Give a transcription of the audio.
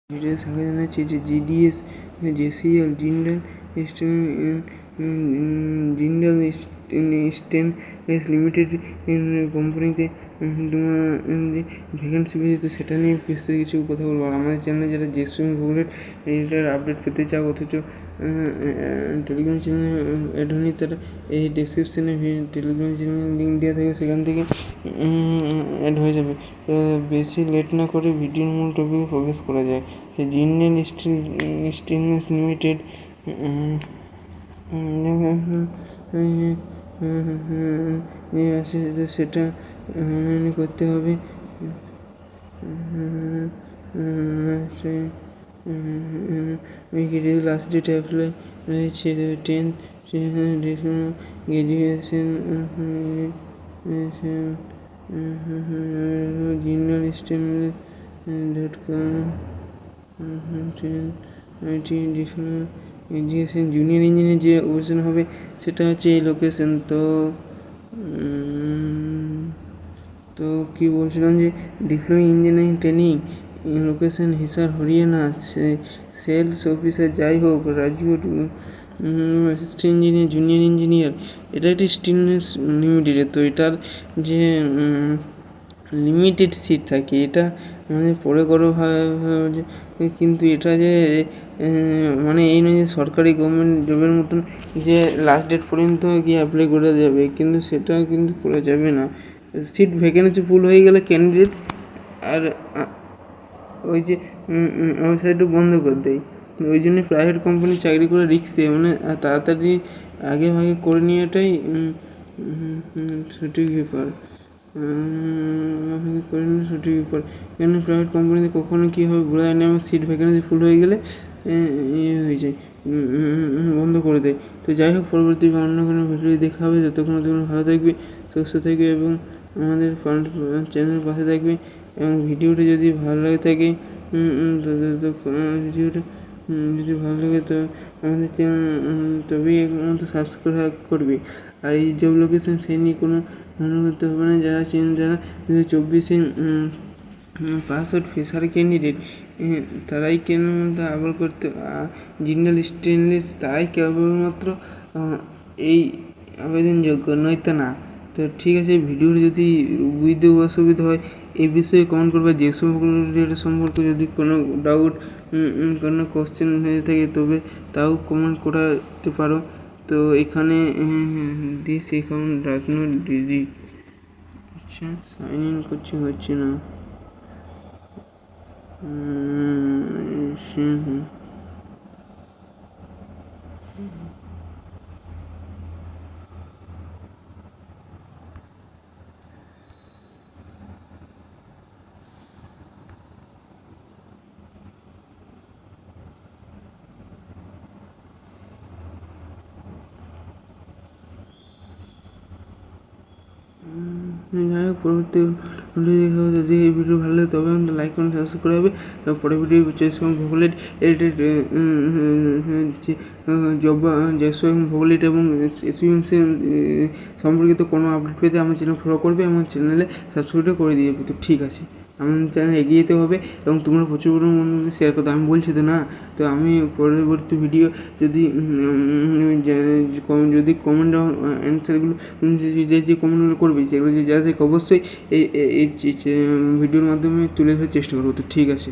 Video স্বাগত জানাচ্ছি যে জিডিএস জেসিএল জিন্দাল স্টেনলেস লিমিটেড কোম্পানিতে যে ভ্যাকেন্সি পেয়েছে সেটা নিয়ে বিস্তারিত কিছু কথা বলবো। আর আমাদের চ্যানেলে যারা জেসিএল ভূগোলের রিলেটেড আপডেট পেতে চাও অথচ টেলিগ্রাম চ্যানেলে অ্যাড হয়নি, তারা এই ডেসক্রিপশানে টেলিগ্রাম চ্যানেলের লিঙ্ক দেওয়া থাকে, সেখান থেকে অ্যাড হয়ে যাবে। তো বেশি লেট না করে ভিডিওর মূল টপিকে প্রবেশ করা যায়। জিন্দাল স্টেনলেস লিমিটেড আছে সেটা করতে হবে। লাস্ট ডেট অ্যাপ্লাই রয়েছে 10th graduation. Jindal stainless .com education junior engineer যে অপশন হবে সেটা হচ্ছে এই লোকেশন। তো কি বলছিলাম যে diploma engineering training location Hisar Haryana, sales officer যাই হোক, Rajkot assistant engineer, junior engineer, এটা একটি স্টেনলেস লিমিটেড। তো এটার যে লিমিটেড সিট থাকে, এটা মানে পরে করো কিন্তু এটা যে মানে এই নয় যে সরকারি গভর্নমেন্ট জবের মতন যে লাস্ট ডেট পর্যন্ত গিয়ে অ্যাপ্লাই করা যাবে, কিন্তু সেটা কিন্তু করা যাবে না। সিট ভ্যাকেন্সি ফুল হয়ে গেলে ক্যান্ডিডেট আর ওই যে ওয়েবসাইটটা বন্ধ করে দেয়। ওই জন্য প্রাইভেট কোম্পানি চাকরি করে রিস্ক দেয়, মানে তাড়াতাড়ি আগে ভাগে করে নেওয়াটাই সঠিক ব্যাপার। সঠিক ব্যাপার কেন প্রাইভেট কোম্পানিতে কখনো কী হবে বলা যায় না, আমার সিট ভ্যাকেন্সি ফুল হয়ে গেলে হয়ে যায়, বন্ধ করে দেয়। তো যাই হোক, পরবর্তী অন্য কোনো ভিডিও দেখা হবে। যতক্ষণ ভালো থাকবে, সুস্থ থাকবে এবং আমাদের চ্যানেলের পাশে থাকবে। এবং ভিডিওটা যদি ভালো লাগে থাকে ভিডিওটা যদি ভালো লাগে তো আমাদের চ্যানেল তবেই একমাত্র সাবস্ক্রাইব করবে। আর এই জব লোকেশন সেই নিয়ে কোনো মনে করতে হবে না। যারা 2024 পাস আউট ফ্রেশার ক্যান্ডিডেট তারাই কেবলমাত্র আবেদন করতে, জিন্দাল স্টেনলেস তারাই কেবলমাত্র এই আবেদনযোগ্য, নয়তো না। তো ঠিক আছে, ভিডিওর যদি বুঝতে অসুবিধা হয় এই বিষয়ে কমেন্ট করবে। যে রিলেটেড সম্পর্কে যদি কোনো ডাউট, কোনো কোশ্চেন হয়ে থাকে তবে তাও কমেন্ট করতে পারো। তো এখানে দিস অ্যাকাউন্ট ডাজ নট ডিজি সাইন ইন করছি, হচ্ছে না। যাই হোক, পরবর্তী ভিডিও দেখা হবে। যদি এই ভিডিও ভালো লাগে তবে আমাদের লাইক করুন, সাবস্ক্রাইব করা হবে। পরের ভিডিও ভূগোলের ভূগোলিট এবং সম্পর্কিত কোনো আপডেট পেতে আমার চ্যানেল ফলো করবে এবং চ্যানেলে সাবস্ক্রাইব করে দিয়ে। তো ঠিক আছে, আমাদের চ্যানেল এগিয়ে যেতে হবে এবং তোমরা প্রচুর বন্ধুদের শেয়ার করতে। আমি বলছি তো না, তো আমি পরবর্তী ভিডিও যদি কমেন্ট অ্যান্সারগুলো যে কমেন্টগুলো করবে সেগুলো যাতে অবশ্যই এই ভিডিওর মাধ্যমে তুলে ধরার চেষ্টা করবো। তো ঠিক আছে।